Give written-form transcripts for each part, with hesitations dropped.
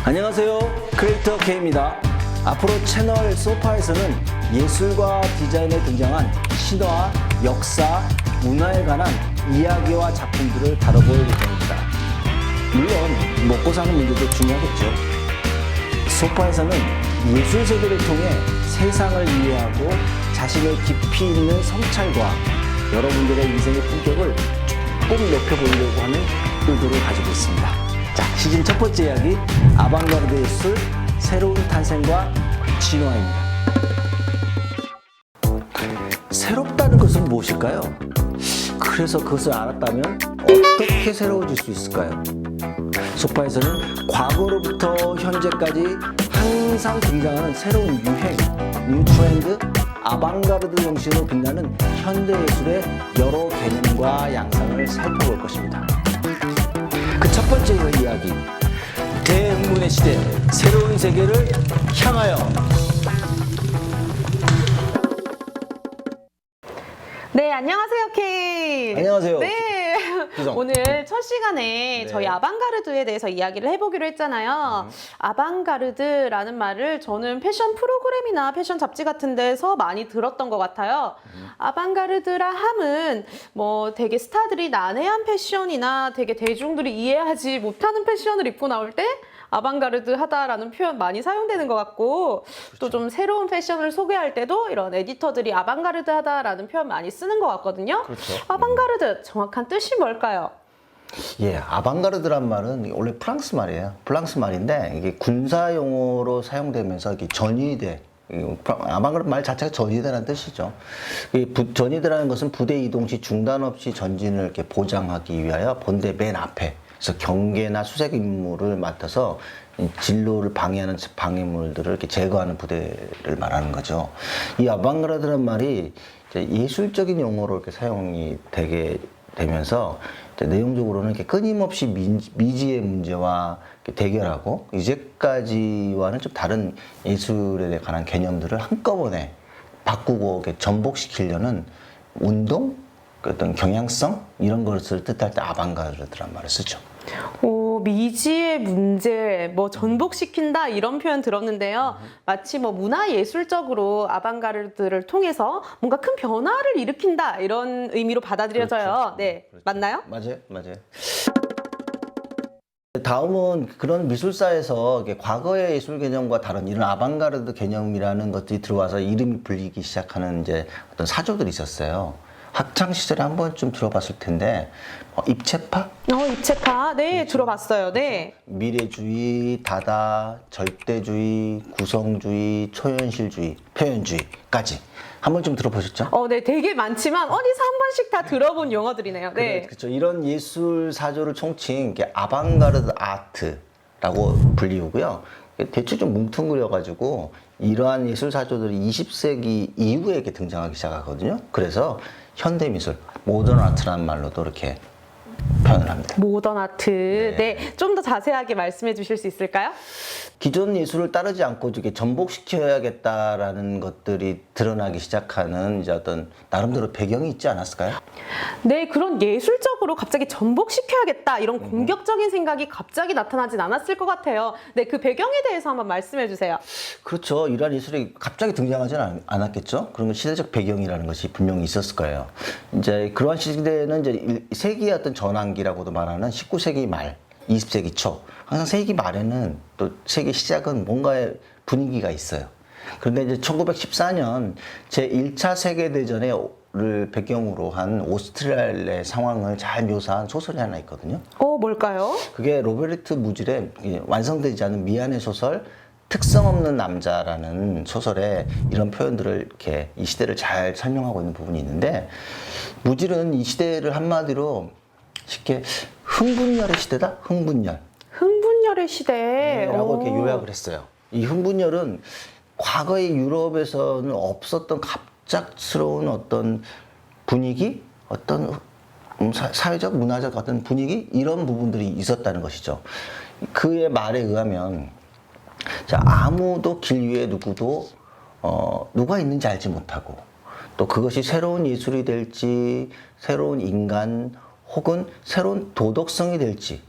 안녕하세요, 크리에이터 K입니다. 앞으로 채널 소파에서는 예술과 디자인에 등장한 신화, 역사, 문화에 관한 이야기와 작품들을 다뤄볼 예정입니다. 물론 먹고 사는 문제도 중요하겠죠. 소파에서는 예술 세계를 통해 세상을 이해하고 자신의 깊이 있는 성찰과 여러분들의 인생의 품격을 조금 높여보려고 하는 의도를 가지고 있습니다. 자, 시즌 첫 번째 이야기, 아방가르드 예술, 새로운 탄생과 진화입니다. 새롭다는 것은 무엇일까요? 그래서 그것을 알았다면 어떻게 새로워질 수 있을까요? 소파에서는 과거로부터 현재까지 항상 등장하는 새로운 유행, 뉴 트렌드, 아방가르드 정신으로 빛나는 현대예술의 여러 개념과 양상을 살펴볼 것입니다. 그 첫 번째 이야기, 대흥문의 시대, 새로운 세계를 향하여. 네, 안녕하세요, K. 안녕하세요. 네. 기성. 오늘 첫 시간에 저희 아방가르드에 대해서 이야기를 해보기로 했잖아요. 아방가르드라는 말을 저는 패션 프로그램이나 패션 잡지 같은 데서 많이 들었던 것 같아요. 아방가르드라 함은 뭐 되게 스타들이 난해한 패션이나 되게 대중들이 이해하지 못하는 패션을 입고 나올 때 아방가르드 하다라는 표현 많이 사용되는 것 같고, 또 좀 새로운 패션을 소개할 때도 이런 에디터들이 아방가르드 하다라는 표현 많이 쓰는 것 같거든요. 그렇죠. 아방가르드 정확한 뜻이 뭘까요? 예, 아방가르드란 말은 원래 프랑스 말이에요. 프랑스 말인데 이게 군사 용어로 사용되면서 이게 전위대, 아방가르드 말 자체가 전위대라는 뜻이죠. 전위대라는 것은 부대 이동 시 중단 없이 전진을 이렇게 보장하기 위하여 본대 맨 앞에, 그래서 경계나 수색 임무를 맡아서 진로를 방해하는 방해물들을 이렇게 제거하는 부대를 말하는 거죠. 이 아방가르드란 말이 이제 예술적인 용어로 이렇게 사용이 되게 되면서 내용적으로는 이렇게 끊임없이 미지의 문제와 대결하고 이제까지와는 좀 다른 예술에 관한 개념들을 한꺼번에 바꾸고 이렇게 전복시키려는 운동, 어떤 경향성 이런 것을 뜻할 때 아방가르드란 말을 쓰죠. 오, 미지의 문제, 뭐 전복시킨다 이런 표현 들었는데요. 마치 뭐 문화예술적으로 아방가르드를 통해서 뭔가 큰 변화를 일으킨다 이런 의미로 받아들여져요. 그렇죠. 네, 그렇죠. 맞나요? 맞아요, 맞아요. 다음은 그런 미술사에서 이렇게 과거의 예술 개념과 다른 이런 아방가르드 개념이라는 것들이 들어와서 이름이 불리기 시작하는 이제 어떤 사조들이 있었어요. 학창 시절에 한 번쯤 들어봤을 텐데, 입체파? 입체파, 네, 들어봤어요. 네. 미래주의, 다다, 절대주의, 구성주의, 초현실주의, 표현주의까지 한 번쯤 들어보셨죠? 네, 되게 많지만 어디서 한 번씩 다 들어본 용어들이네요. 네. 그렇죠. 이런 예술 사조를 총칭 아방가르드 아트라고 불리우고요. 대충 좀 뭉뚱그려가지고 이러한 예술 사조들이 20세기 이후에 이렇게 등장하기 시작하거든요. 그래서 현대미술, 모던 아트라는 말로도 이렇게 표현을 합니다. 모던 아트. 네. 좀 더 자세하게 말씀해 주실 수 있을까요? 기존 예술을 따르지 않고 이렇게 전복시켜야겠다라는 것들이 드러나기 시작하는 이제 어떤 나름대로 배경이 있지 않았을까요? 네, 그런 예술적으로 갑자기 전복시켜야겠다 이런 공격적인 생각이 갑자기 나타나진 않았을 것 같아요. 네, 그 배경에 대해서 한번 말씀해 주세요. 그렇죠. 이러한 예술이 갑자기 등장하지는 않았겠죠. 그러면 시대적 배경이라는 것이 분명히 있었을 거예요. 이제 그러한 시대는 이제 세기의 어떤 전환기라고도 말하는 19세기 말, 20세기 초. 항상 세기 말에는 또 세기 시작은 뭔가의 분위기가 있어요. 그런데 이제 1914년 제1차 세계대전을 배경으로 한 오스트리아의 상황을 잘 묘사한 소설이 하나 있거든요. 뭘까요? 그게 로베르트 무질의 완성되지 않은 미안의 소설 특성 없는 남자라는 소설에 이런 표현들을 이렇게 이 시대를 잘 설명하고 있는 부분이 있는데, 무질은 이 시대를 한마디로 쉽게 흥분열의 시대다? 흥분열. 흥분열의 시대. 라고 이렇게 요약을 했어요. 이 흥분열은 과거의 유럽에서는 없었던 갑작스러운 어떤 분위기, 어떤 사회적, 문화적 어떤 분위기, 이런 부분들이 있었다는 것이죠. 그의 말에 의하면, 자, 아무도 길 위에 누구도 누가 있는지 알지 못하고, 또 그것이 새로운 예술이 될지, 새로운 인간, 혹은 새로운 도덕성이 될지,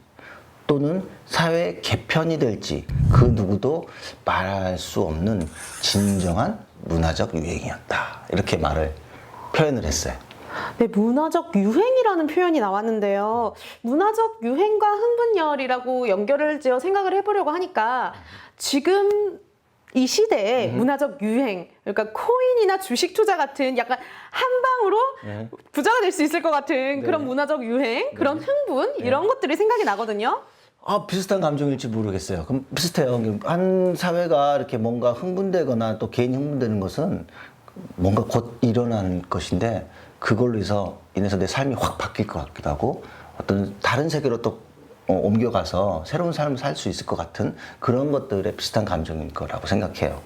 또는 사회 개편이 될지 그 누구도 말할 수 없는 진정한 문화적 유행이었다. 이렇게 표현을 했어요. 네, 문화적 유행이라는 표현이 나왔는데요. 문화적 유행과 흥분열이라고 연결을 지어 생각을 해보려고 하니까 지금 이 시대에 문화적 유행, 그러니까 코인이나 주식 투자 같은 약간 한 방으로 부자가 될 수 있을 것 같은 그런 문화적 유행, 그런 흥분 이런 것들이 생각이 나거든요. 비슷한 감정일지 모르겠어요. 그럼 비슷해요. 한 사회가 이렇게 뭔가 흥분되거나 또 개인이 흥분되는 것은 뭔가 곧 일어나는 것인데 그걸로 인해서 내 삶이 확 바뀔 것 같기도 하고 어떤 다른 세계로 또 옮겨가서 새로운 삶을 살 수 있을 것 같은 그런 것들의 비슷한 감정일 거라고 생각해요.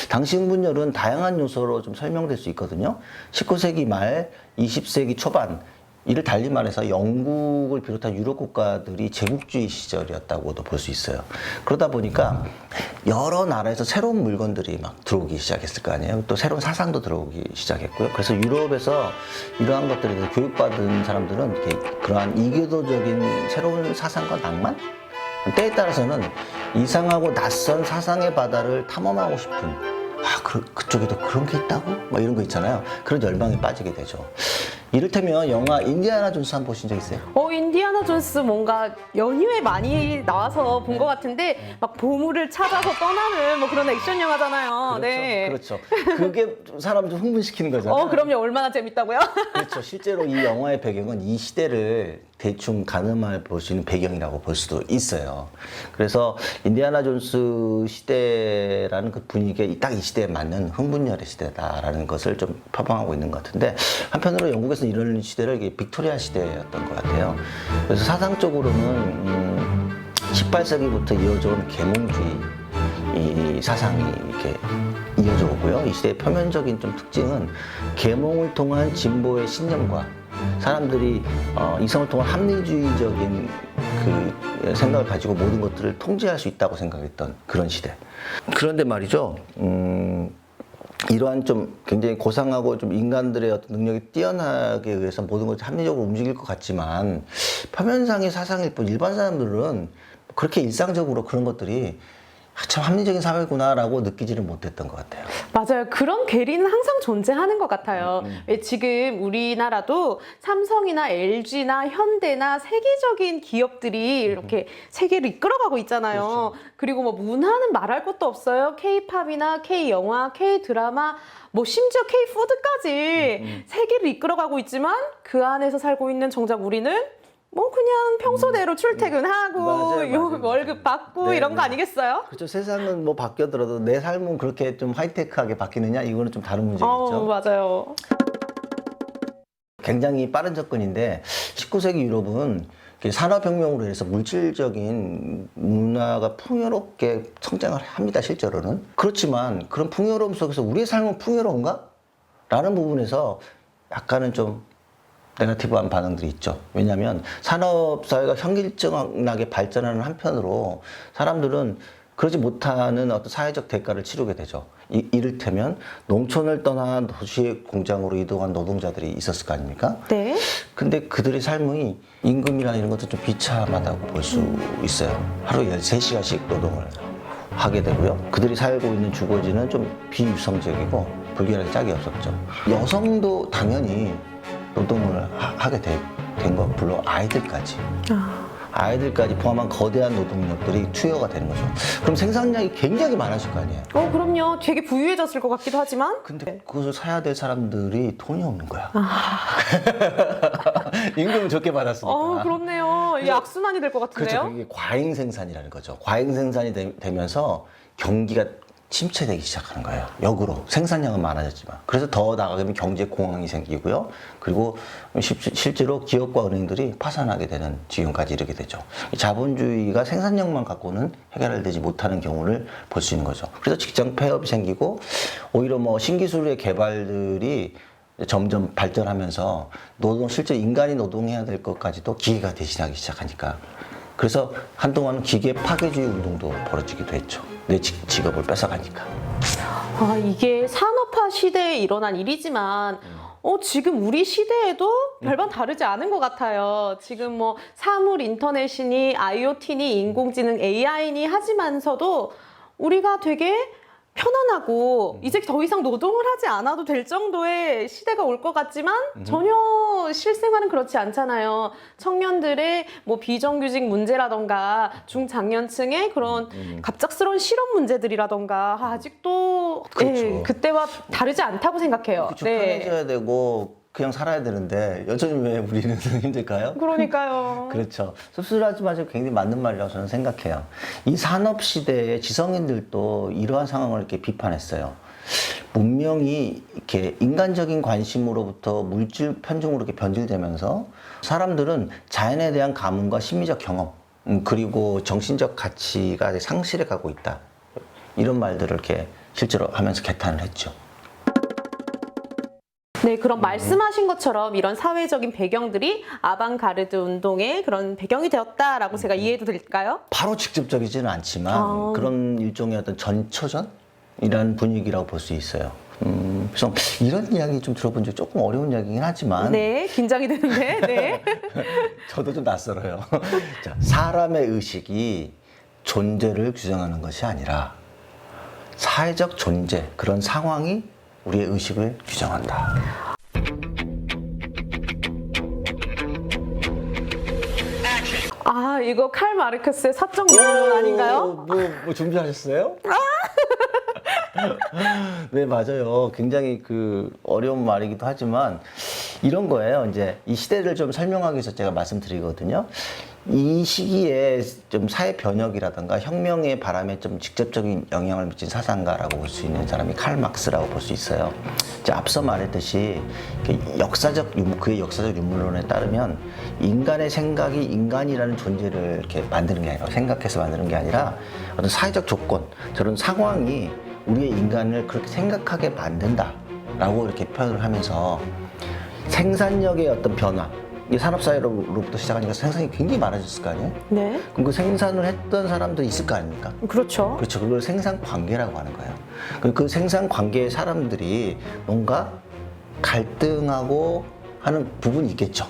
당시 흥분열은 다양한 요소로 좀 설명될 수 있거든요. 19세기 말, 20세기 초반, 이를 달리 말해서 영국을 비롯한 유럽 국가들이 제국주의 시절이었다고도 볼 수 있어요. 그러다 보니까 여러 나라에서 새로운 물건들이 막 들어오기 시작했을 거 아니에요. 또 새로운 사상도 들어오기 시작했고요. 그래서 유럽에서 이러한 것들에 대해서 교육받은 사람들은 이렇게 그러한 이교도적인 새로운 사상과 낭만? 때에 따라서는 이상하고 낯선 사상의 바다를 탐험하고 싶은 그쪽에도 그런 게 있다고? 막 이런 거 있잖아요. 그런 열망에 빠지게 되죠. 이를테면 영화 인디아나 존스 한번 보신 적 있어요? 인디아나 존스 뭔가 연휴에 많이 나와서 본 것 같은데 막 보물을 찾아서 떠나는 뭐 그런 액션 영화잖아요. 그렇죠. 네. 그렇죠. 그게 사람 좀 흥분시키는 거잖아요. 그럼요. 얼마나 재밌다고요? 그렇죠. 실제로 이 영화의 배경은 이 시대를 대충 가늠해 볼 수 있는 배경이라고 볼 수도 있어요. 그래서 인디아나 존스 시대라는 그 분위기가 딱 이 시대에 맞는 흥분열의 시대다라는 것을 좀 표방하고 있는 것 같은데 한편으로 영국에서는 이런 시대를 빅토리아 시대였던 것 같아요. 그래서 사상적으로는 18세기부터 이어져 온 계몽주의 이 사상이 이렇게 이어져 오고요. 이 시대의 표면적인 좀 특징은 계몽을 통한 진보의 신념과 사람들이 이성을 통한 합리주의적인 그 생각을 가지고 모든 것들을 통제할 수 있다고 생각했던 그런 시대. 그런데 말이죠. 이러한 좀 굉장히 고상하고 좀 인간들의 어떤 능력이 뛰어나게 의해서 모든 것이 합리적으로 움직일 것 같지만 표면상의 사상일 뿐 일반 사람들은 그렇게 일상적으로 그런 것들이 참 합리적인 사회구나라고 느끼지를 못했던 것 같아요. 맞아요. 그런 괴리는 항상 존재하는 것 같아요. 왜 지금 우리나라도 삼성이나 LG나 현대나 세계적인 기업들이 이렇게 세계를 이끌어가고 있잖아요. 그렇죠. 그리고 뭐 문화는 말할 것도 없어요. K-팝이나 K-영화, K-드라마, 뭐 심지어 K-푸드까지 세계를 이끌어가고 있지만 그 안에서 살고 있는 정작 우리는 뭐 그냥 평소대로 출퇴근하고 맞아요. 월급 받고 네, 이런 거 네. 아니겠어요? 그렇죠. 세상은 뭐 바뀌더라도 내 삶은 그렇게 좀 하이테크하게 바뀌느냐? 이거는 좀 다른 문제겠죠. 맞아요. 굉장히 빠른 접근인데 19세기 유럽은 산업혁명으로 해서 물질적인 문화가 풍요롭게 성장을 합니다. 실제로는. 그렇지만 그런 풍요로움 속에서 우리의 삶은 풍요로운가? 라는 부분에서 약간은 좀 네거티브한 반응들이 있죠. 왜냐하면 산업사회가 현실적나게 발전하는 한편으로 사람들은 그러지 못하는 어떤 사회적 대가를 치르게 되죠. 이를테면 농촌을 떠나 도시 공장으로 이동한 노동자들이 있었을 거 아닙니까? 네. 근데 그들의 삶이 임금이나 이런 것도 좀 비참하다고 볼 수 있어요. 하루에 13시간씩 노동을 하게 되고요. 그들이 살고 있는 주거지는 좀 비유성적이고 불결할 짝이 없었죠. 여성도 당연히 노동을 하게 된 거, 물론 아이들까지. 아이들까지 포함한 거대한 노동력들이 투여가 되는 거죠. 그럼 생산량이 굉장히 많아질 거 아니에요? 그럼요. 되게 부유해졌을 것 같기도 하지만. 근데 그것을 사야 될 사람들이 돈이 없는 거야. 임금을 적게 받았으니까. 그렇네요. 이 악순환이 될 것 같은데요? 그렇죠. 이게 과잉 생산이라는 거죠. 과잉 생산이 되면서 경기가 침체되기 시작하는 거예요. 역으로 생산량은 많아졌지만. 그래서 더 나아가면 경제 공황이 생기고요. 그리고 실제로 기업과 은행들이 파산하게 되는 지경까지 이르게 되죠. 자본주의가 생산력만 갖고는 해결되지 못하는 경우를 볼 수 있는 거죠. 그래서 직장 폐업이 생기고 오히려 뭐 신기술의 개발들이 점점 발전하면서 실제 인간이 노동해야 될 것까지도 기계가 대신하기 시작하니까. 그래서 한동안 기계 파괴주의 운동도 벌어지기도 했죠. 내 직업을 뺏어가니까. 이게 산업화 시대에 일어난 일이지만 지금 우리 시대에도 별반 다르지 않은 것 같아요. 지금 뭐 사물 인터넷이니 IoT니 인공지능 AI니 하지만서도 우리가 되게 편안하고 이제 더 이상 노동을 하지 않아도 될 정도의 시대가 올 것 같지만 전혀 실생활은 그렇지 않잖아요. 청년들의 뭐 비정규직 문제라던가 중장년층의 그런 갑작스러운 실업 문제들이라던가 아직도 그렇죠. 예, 그때와 다르지 않다고 생각해요. 그렇죠. 편해져야 되고 그냥 살아야 되는데 여전히 왜 우리는 힘들까요? 그러니까요. 그렇죠. 씁쓸하지만 굉장히 맞는 말이라고 저는 생각해요. 이 산업 시대에 지성인들도 이러한 상황을 이렇게 비판했어요. 문명이 이렇게 인간적인 관심으로부터 물질 편중으로 이렇게 변질되면서 사람들은 자연에 대한 가문과 심리적 경험, 그리고 정신적 가치가 상실해 가고 있다. 이런 말들을 이렇게 실제로 하면서 개탄을 했죠. 네, 그럼 말씀하신 것처럼 이런 사회적인 배경들이 아방가르드 운동의 그런 배경이 되었다라고 제가 이해해도 될까요? 바로 직접적이지는 않지만 그런 일종의 어떤 전초전이라는 분위기라고 볼 수 있어요. 그래서 이런 이야기 좀 들어본 적 조금 어려운 이야기긴 하지만 네, 긴장이 되는데, 네. 저도 좀 낯설어요. 자, 사람의 의식이 존재를 규정하는 것이 아니라 사회적 존재, 그런 상황이 우리의 의식을 규정한다. 아, 이거 칼 마르크스의 사적 유언 아닌가요? 뭐 준비하셨어요? 네, 맞아요. 굉장히 그 어려운 말이기도 하지만 이런 거예요. 이제 이 시대를 좀 설명하기 위해서 제가 말씀드리거든요. 이 시기에 좀 사회 변혁이라든가 혁명의 바람에 좀 직접적인 영향을 미친 사상가라고 볼 수 있는 사람이 칼 막스라고 볼 수 있어요. 이제 앞서 말했듯이 그의 역사적 유물론에 따르면 인간의 생각이 인간이라는 존재를 이렇게 만드는 게 아니라 생각해서 만드는 게 아니라 어떤 사회적 조건, 저런 상황이 우리의 인간을 그렇게 생각하게 만든다라고 이렇게 표현을 하면서 생산력의 어떤 변화, 이 산업사회로부터 시작하니까 생산이 굉장히 많아졌을 거 아니에요? 네. 그럼 그 생산을 했던 사람들이 있을 거 아닙니까? 그렇죠. 그렇죠. 그걸 생산 관계라고 하는 거예요. 그 생산 관계의 사람들이 뭔가 갈등하고 하는 부분이 있겠죠.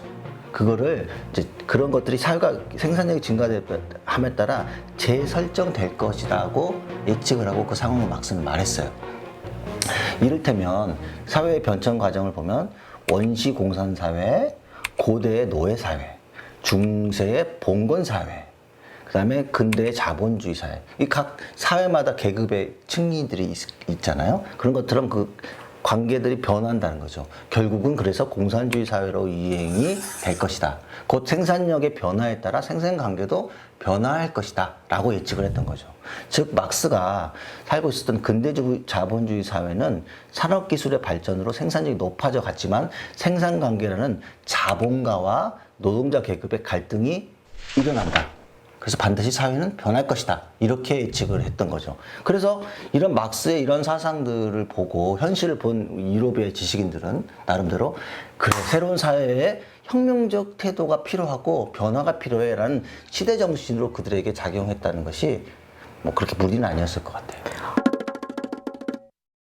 그거를 이제 그런 것들이 사회가 생산력이 증가함에 따라 재설정될 것이라고 예측을 하고 그 상황을 막스는 말했어요. 이를테면 사회의 변천 과정을 보면 원시 공산 사회, 고대의 노예 사회, 중세의 봉건 사회, 그다음에 근대의 자본주의 사회. 이 각 사회마다 계급의 층위들이 있잖아요. 그런 것처럼 그 관계들이 변한다는 거죠. 결국은 그래서 공산주의 사회로 이행이 될 것이다. 곧 생산력의 변화에 따라 생산 관계도 변화할 것이다 라고 예측을 했던 거죠. 즉 막스가 살고 있었던 근대주의 자본주의 사회는 산업기술의 발전으로 생산력이 높아져 갔지만 생산관계라는 자본가와 노동자 계급의 갈등이 일어난다. 그래서 반드시 사회는 변할 것이다. 이렇게 예측을 했던 거죠. 그래서 이런 막스의 이런 사상들을 보고 현실을 본 유럽의 지식인들은 나름대로 그래, 새로운 사회에 혁명적 태도가 필요하고 변화가 필요해라는 시대 정신으로 그들에게 작용했다는 것이 뭐 그렇게 무리는 아니었을 것 같아요.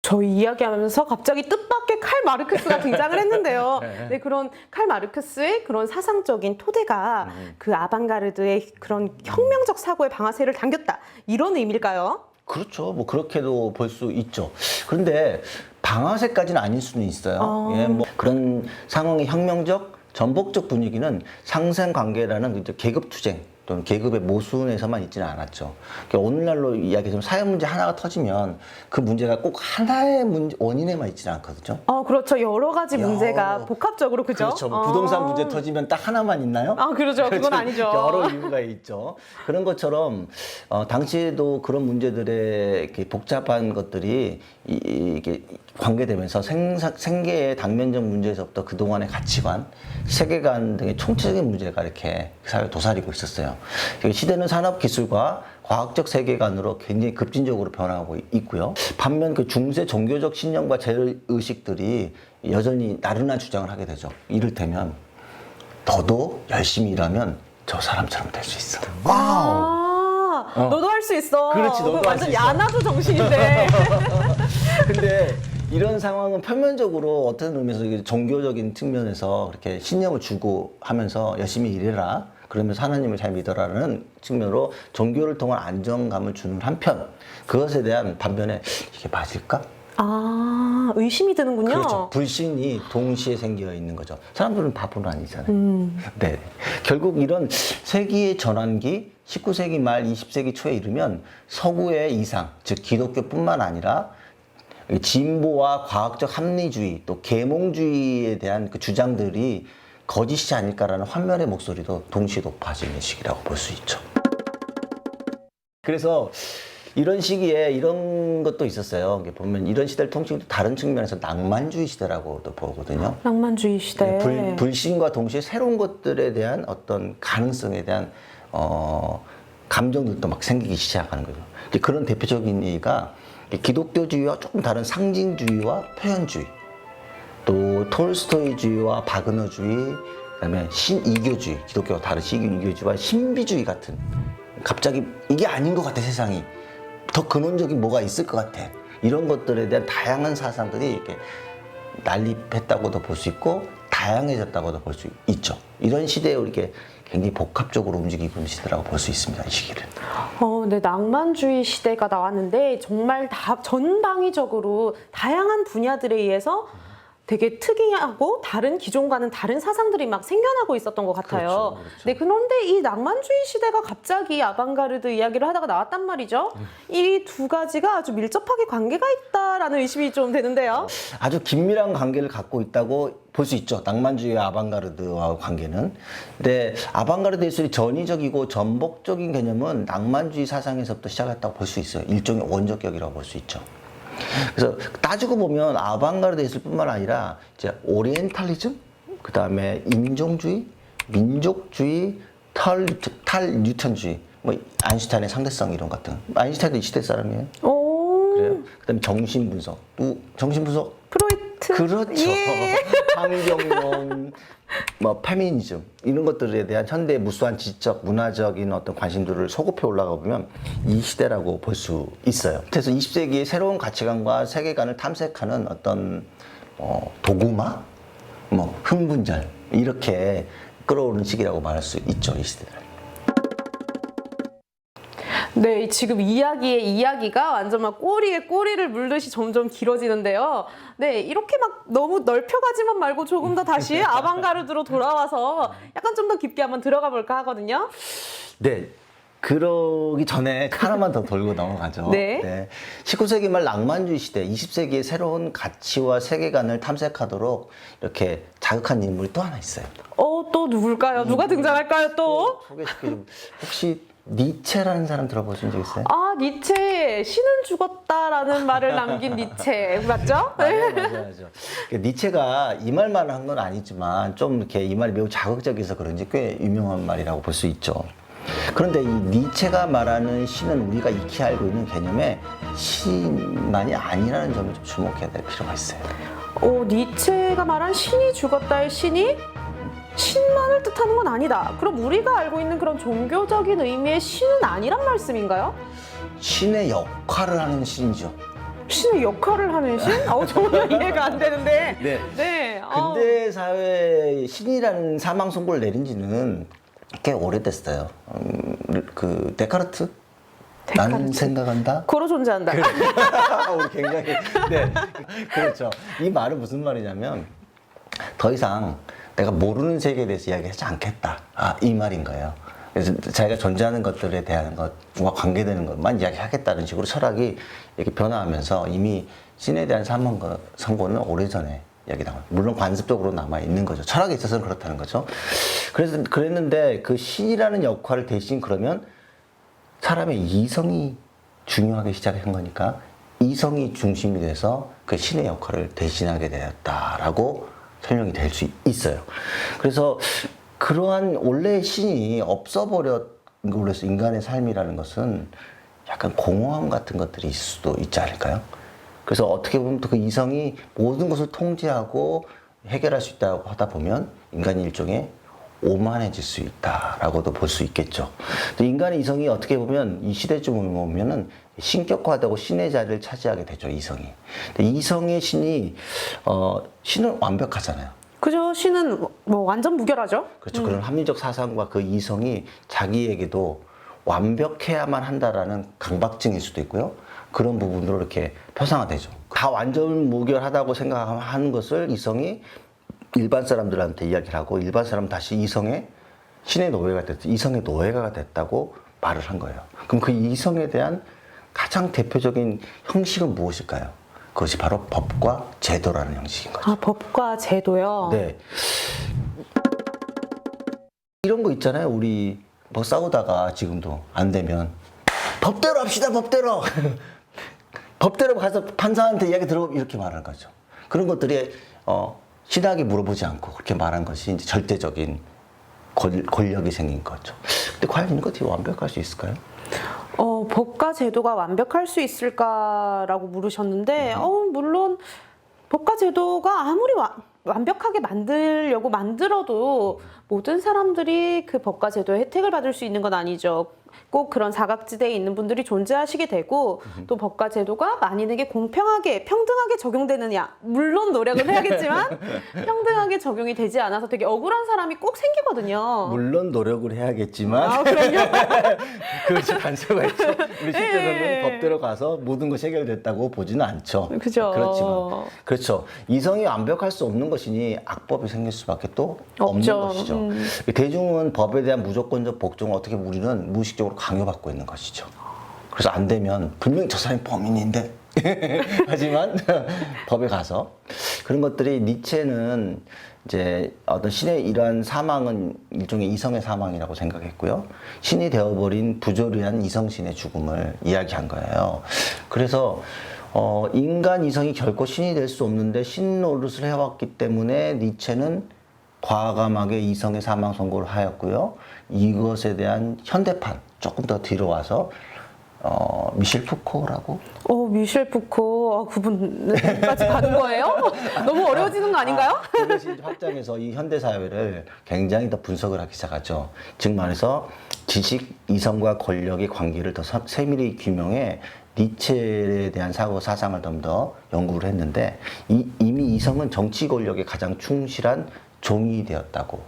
저희 이야기하면서 갑자기 뜻밖의 칼 마르크스가 등장을 했는데요. 네, 그런 칼 마르크스의 그런 사상적인 토대가 그 아방가르드의 그런 혁명적 사고의 방아쇠를 당겼다. 이런 의미일까요? 그렇죠. 뭐 그렇게도 볼 수 있죠. 그런데 방아쇠까지는 아닐 수는 있어요. 예, 뭐 그런 상황의 혁명적 전복적 분위기는 상생관계라는 이제 계급투쟁 또는 계급의 모순에서만 있지는 않았죠. 그러니까 오늘날로 이야기하면 사회 문제 하나가 터지면 그 문제가 꼭 하나의 원인에만 있지는 않거든요. 그렇죠. 여러 가지 문제가 복합적으로, 그죠? 그렇죠. 뭐 부동산 문제 터지면 딱 하나만 있나요? 그렇죠. 그건 아니죠. 여러 이유가 있죠. 그런 것처럼 당시에도 그런 문제들의 이렇게 복잡한 것들이 이게 관계되면서 생계의 당면적 문제에서부터 그동안의 가치관, 세계관 등의 총체적인 문제가 이렇게 사회를 도사리고 있었어요. 시대는 산업기술과 과학적 세계관으로 굉장히 급진적으로 변화하고 있고요. 반면 그 중세 종교적 신념과 제의식들이 여전히 나른한 주장을 하게 되죠. 이를테면 너도 열심히 일하면 저 사람처럼 될 수 있어. 너도 할 수 있어. 그렇지, 너도 그거 할수 완전 있어. 야나두 정신인데. 근데 이런 상황은 표면적으로 어떤 의미에서 이게 종교적인 측면에서 이렇게 신념을 주고 하면서 열심히 일해라. 그러면서 하나님을 잘 믿어라는 측면으로 종교를 통한 안정감을 주는 한편 그것에 대한 반면에 이게 맞을까? 아, 의심이 드는군요. 그렇죠. 불신이 동시에 생겨 있는 거죠. 사람들은 바보는 아니잖아요. 네. 결국 이런 세기의 전환기, 19세기 말 20세기 초에 이르면 서구의 이상, 즉 기독교뿐만 아니라 진보와 과학적 합리주의 또 계몽주의에 대한 그 주장들이 거짓이지 않을까라는 환멸의 목소리도 동시에 높아지는 시기라고 볼 수 있죠. 그래서 이런 시기에 이런 것도 있었어요. 이게 보면 이런 시대를 통칭 다른 측면에서 낭만주의 시대라고도 보거든요. 낭만주의 시대. 불신과 동시에 새로운 것들에 대한 어떤 가능성에 대한 감정들도 막 생기기 시작하는 거죠. 이제 그런 대표적인 예가 기독교주의와 조금 다른 상징주의와 표현주의, 또 톨스토이주의와 바그너주의, 그다음에 신이교주의, 기독교와 다른 신이교주의와 신비주의 같은 갑자기 이게 아닌 것 같아 세상이 더 근원적인 뭐가 있을 것 같아 이런 것들에 대한 다양한 사상들이 이렇게 난립했다고도 볼 수 있고 다양해졌다고도 볼 수 있죠. 이런 시대에 이렇게 굉장히 복합적으로 움직이고 있는 시대라고 볼 수 있습니다. 이 시기를. 네, 낭만주의 시대가 나왔는데 정말 다 전방위적으로 다양한 분야들에 의해서 되게 특이하고 다른 기존과는 다른 사상들이 막 생겨나고 있었던 것 같아요. 그렇죠, 그렇죠. 네, 그런데 이 낭만주의 시대가 갑자기 아방가르드 이야기를 하다가 나왔단 말이죠. 이 두 가지가 아주 밀접하게 관계가 있다라는 의심이 좀 되는데요. 아주 긴밀한 관계를 갖고 있다고 볼 수 있죠. 낭만주의와 아방가르드와 관계는. 근데 아방가르드 예술이 전위적이고 전복적인 개념은 낭만주의 사상에서부터 시작했다고 볼 수 있어요. 일종의 원조격이라고 볼 수 있죠. 그래서 따지고 보면 아방가르드 예술뿐만 아니라 이제 오리엔탈리즘, 그 다음에 인종주의, 민족주의, 탈뉴턴주의, 뭐 아인슈타인의 상대성 이론 같은. 아인슈타인도 이 시대 사람이에요. 오, 그래요. 그다음에 정신분석, 정신분석. 프로이트. 그렇죠. 예. 환경론, 뭐 페미니즘 이런 것들에 대한 현대의 무수한 지적, 문화적인 어떤 관심들을 소급해 올라가 보면 이 시대라고 볼 수 있어요. 그래서 20세기의 새로운 가치관과 세계관을 탐색하는 어떤 도구마, 뭐 흥분절 이렇게 끌어오르는 시기라고 말할 수 있죠. 이 시대를. 네, 지금 이야기의 이야기가 완전 막 꼬리에 꼬리를 물듯이 점점 길어지는데요. 네, 이렇게 막 너무 넓혀가지만 말고 조금 더 다시 아방가르드로 돌아와서 약간 좀 더 깊게 한번 들어가 볼까 하거든요. 네. 그러기 전에 하나만 더 돌고 넘어가죠. 네. 19세기 말 낭만주의 시대, 20세기의 새로운 가치와 세계관을 탐색하도록 이렇게 자극한 인물이 또 하나 있어요. 또 누굴까요? 누가 등장할까요, 또? 소개시켜주면 혹시 니체라는 사람 들어보신 적 있어요? 아, 니체. 신은 죽었다라는 말을 남긴 니체. 맞죠? 맞아요. 니체가 이 말만 한 건 아니지만 좀 이렇게 이 말이 매우 자극적이어서 그런지 꽤 유명한 말이라고 볼 수 있죠. 그런데 이 니체가 말하는 신은 우리가 익히 알고 있는 개념의 신만이 아니라는 점을 좀 주목해야 될 필요가 있어요. 니체가 말한 신이 죽었다의 신이 신만을 뜻하는 건 아니다. 그럼 우리가 알고 있는 그런 종교적인 의미의 신은 아니란 말씀인가요? 신의 역할을 하는 신이죠. 신의 역할을 하는 신? 전혀 이해가 안 되는데. 네. 네. 근대 사회에 신이라는 사망 선고를 내린 지는 꽤 오래됐어요. 그 데카르트? 나는 생각한다? 고로 존재한다. 우리 굉장히 네 그렇죠. 이 말은 무슨 말이냐면 더 이상 내가 모르는 세계에 대해서 이야기하지 않겠다. 이 말인 거예요. 그래서 자기가 존재하는 것들에 대한 것과 관계되는 것만 이야기하겠다는 식으로 철학이 이렇게 변화하면서 이미 신에 대한 사망 선고는 오래전에 이야기당합니다. 물론 관습적으로 남아 있는 거죠. 철학에 있어서는 그렇다는 거죠. 그래서 그랬는데 그 신이라는 역할을 대신 그러면 사람의 이성이 중요하게 시작한 거니까 이성이 중심이 돼서 그 신의 역할을 대신하게 되었다라고 설명이 될 수 있어요. 그래서 그러한 원래의 신이 없어버렸으로 인간의 삶이라는 것은 약간 공허함 같은 것들이 있을 수도 있지 않을까요? 그래서 어떻게 보면 또 그 이성이 모든 것을 통제하고 해결할 수 있다고 하다 보면 인간이 일종의 오만해질 수 있다라고도 볼 수 있겠죠. 또 인간의 이성이 어떻게 보면 이 시대쯤 오면은 신격화되고 신의 자리를 차지하게 되죠, 이성이. 근데 이성의 신이 신은 완벽하잖아요. 그죠? 신은 뭐 완전 무결하죠? 그렇죠. 그런 합리적 사상과 그 이성이 자기에게도 완벽해야만 한다라는 강박증일 수도 있고요. 그런 부분으로 이렇게 표상화되죠. 다 완전 무결하다고 생각하는 것을 이성이 일반 사람들한테 이야기를 하고 일반 사람은 다시 신의 노예가 이성의 노예가 됐다고 말을 한 거예요. 그럼 그 이성에 대한 가장 대표적인 형식은 무엇일까요? 그것이 바로 법과 제도라는 형식인 거죠. 아, 법과 제도요? 네. 이런 거 있잖아요. 우리 뭐 싸우다가 지금도 안 되면 법대로 합시다, 법대로. 법대로 가서 판사한테 이야기 들어 이렇게 말하는 거죠. 그런 것들이 신하게 물어보지 않고 그렇게 말한 것이 이제 절대적인 권력이 생긴 거죠. 근데 과연 이런 것들이 완벽할 수 있을까요? 법과 제도가 완벽할 수 있을까라고 물으셨는데, 물론 법과 제도가 아무리 완벽하게 만들려고 만들어도 모든 사람들이 그 법과 제도의 혜택을 받을 수 있는 건 아니죠. 꼭 그런 사각지대에 있는 분들이 존재하시게 되고 또 법과 제도가 만인에게 공평하게 평등하게 적용되느냐, 물론 노력은 해야겠지만 평등하게 적용이 되지 않아서 되게 억울한 사람이 꼭 생기거든요. 물론 노력을 해야겠지만 아, 그럼요. 그것이 단서가 있죠. 우리 실제로는 법대로 가서 모든 것이 해결됐다고 보지는 않죠. 그죠. 그렇지만 그렇죠. 이성이 완벽할 수 없는 것이니 악법이 생길 수밖에 또 없는 없죠. 것이죠. 대중은 법에 대한 무조건적 복종을 어떻게 우리는 무의식적으로 강요받고 있는 것이죠. 그래서 안 되면 분명히 저 사람이 범인인데 하지만 법에 가서 그런 것들이 니체는 이제 어떤 신의 이러한 사망은 일종의 이성의 사망이라고 생각했고요. 신이 되어버린 부조리한 이성신의 죽음을 이야기한 거예요. 그래서 인간 이성이 결코 신이 될 수 없는데 신 노릇을 해왔기 때문에 니체는 과감하게 이성의 사망 선고를 하였고요. 이것에 대한 현대판 조금 더 뒤로 와서 미셸 푸코라고. 미셸 푸코, 그분까지 가는 거예요? 너무 어려워지는 거 아닌가요? 그것이 확장해서 이 현대 사회를 굉장히 더 분석을 하기 시작하죠. 즉 말해서 지식, 이성과 권력의 관계를 더 세밀히 규명해 니체에 대한 사고 사상을 좀 더 연구를 했는데 이미 이성은 정치 권력에 가장 충실한 종이 되었다고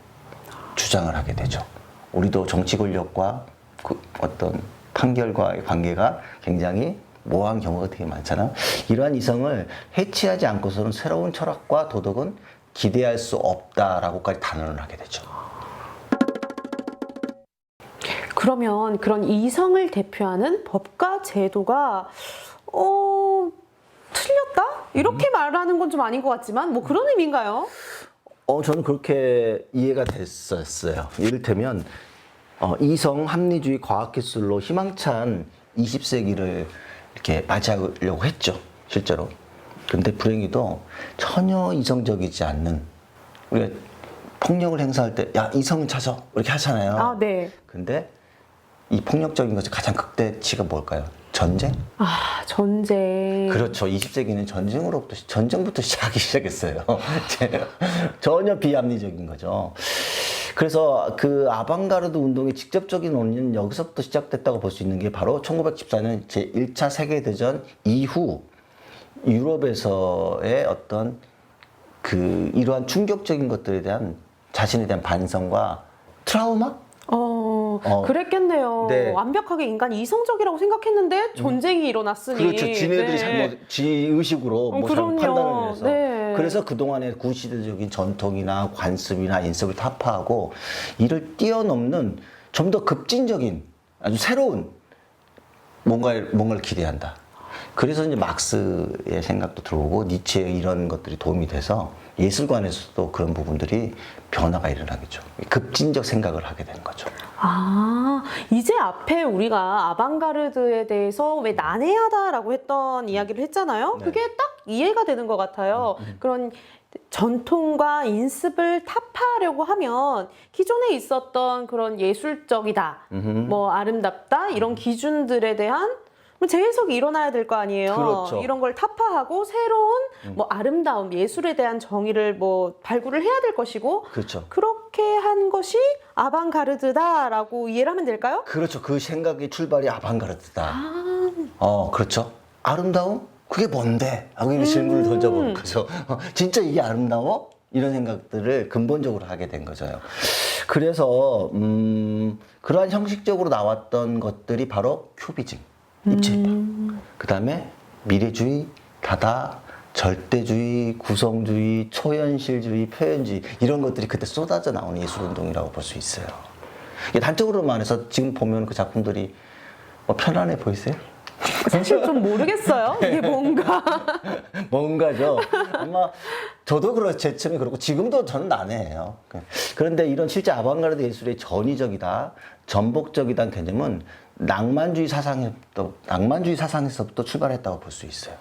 주장을 하게 되죠. 우리도 정치 권력과 그 어떤 판결과의 관계가 굉장히 모호한 경우가 되게 많잖아요. 이러한 이성을 해치하지 않고서는 새로운 철학과 도덕은 기대할 수 없다라고까지 단언을 하게 되죠. 그러면 그런 이성을 대표하는 법과 제도가 틀렸다? 이렇게 말하는 건 좀 아닌 것 같지만 뭐 그런 의미인가요? 저는 그렇게 이해가 됐었어요. 이를테면 이성 합리주의 과학기술로 희망찬 20세기를 이렇게 맞이하려고 했죠, 실제로. 근데 불행히도 전혀 이성적이지 않는, 우리가 폭력을 행사할 때 야 이성을 찾아 이렇게 하잖아요. 아, 네. 근데 이 폭력적인 것의 가장 극대치가 뭘까요? 전쟁? 아, 전쟁. 그렇죠. 20세기는 전쟁부터 시작했어요. 전혀 비합리적인 거죠. 그래서 그 아방가르드 운동의 직접적인 원인은 여기서부터 시작됐다고 볼 수 있는 게 바로 1914년 제1차 세계대전 이후 유럽에서의 어떤 이러한 충격적인 것들에 대한 자신에 대한 반성과 트라우마? 그랬겠네요. 네. 완벽하게 인간이 이성적이라고 생각했는데 전쟁이 일어났으니. 그렇죠. 지네들이 네. 잘못, 지의식으로 뭐 잘못 그럼요. 판단을 해서. 네. 그래서 그동안의 구시대적인 전통이나 관습이나 인습을 타파하고 이를 뛰어넘는 좀 더 급진적인 아주 새로운 뭔가를 기대한다. 그래서 이제 막스의 생각도 들어오고 니체의 이런 것들이 도움이 돼서 예술관에서도 그런 부분들이 변화가 일어나겠죠. 급진적 생각을 하게 되는 거죠. 아, 이제 앞에 우리가 아방가르드에 대해서 왜 난해하다라고 했던 이야기를 했잖아요. 네. 그게 딱 이해가 되는 것 같아요. 그런 전통과 인습을 타파하려고 하면 기존에 있었던 그런 예술적이다, 뭐 아름답다 이런 기준들에 대한 재해석이 일어나야 될 거 아니에요. 그렇죠. 이런 걸 타파하고 새로운 뭐 아름다움, 예술에 대한 정의를 뭐 발굴을 해야 될 것이고 그렇죠. 그렇게 그렇게 한 것이 아방가르드다라고 이해를 하면 될까요? 그렇죠. 그 생각의 출발이 아방가르드다. 그렇죠. 아름다움? 그게 뭔데? 하고 이 질문을 던져보는 거죠. 진짜 이게 아름다워? 이런 생각들을 근본적으로 하게 된 거죠. 그래서 그러한 형식적으로 나왔던 것들이 바로 큐비즘, 입체입학. 그 다음에 미래주의, 다다, 절대주의, 구성주의, 초현실주의, 표현주의 이런 것들이 그때 쏟아져 나오는 예술운동이라고 볼 수 있어요. 이게 단적으로 말해서 지금 보면 그 작품들이 편안해 보이세요? 사실 좀 모르겠어요. 이게 뭔가. 뭔가죠. 아마 저도 제 처음에 그렇고 지금도 저는 난해해요. 그런데 이런 실제 아방가르드 예술의 전위적이다, 전복적이다는 개념은 낭만주의 사상에서부터 출발했다고 볼 수 있어요.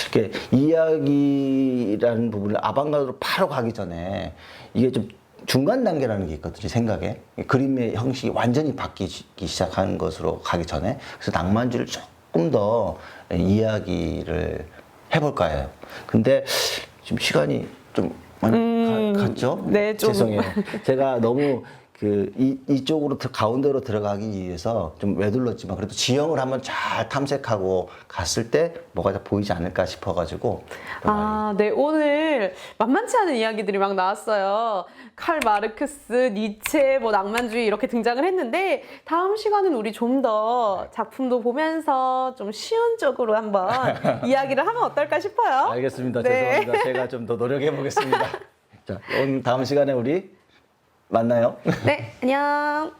이게 이야기라는 부분을 아방가르드로 바로 가기 전에 이게 좀 중간 단계라는 게 있거든요, 생각에. 그림의 형식이 완전히 바뀌기 시작하는 것으로 가기 전에. 그래서 낭만주의를 조금 더 이야기를 해볼까 해요. 근데 지금 시간이 좀 많이 갔죠? 네, 좀. 죄송해요. 제가 너무 이쪽으로 가운데로 들어가기 위해서 좀 외둘렀지만 그래도 지형을 한번 잘 탐색하고 갔을 때 뭐가 다 보이지 않을까 싶어가지고. 네. 오늘 만만치 않은 이야기들이 막 나왔어요. 칼 마르크스, 니체, 낭만주의 이렇게 등장을 했는데 다음 시간은 우리 좀 더 작품도 보면서 좀 쉬운 쪽으로 한번 이야기를 하면 어떨까 싶어요. 알겠습니다. 네. 죄송합니다. 제가 좀 더 노력해 보겠습니다. 자, 오늘 다음 시간에 우리 만나요. 네, 안녕.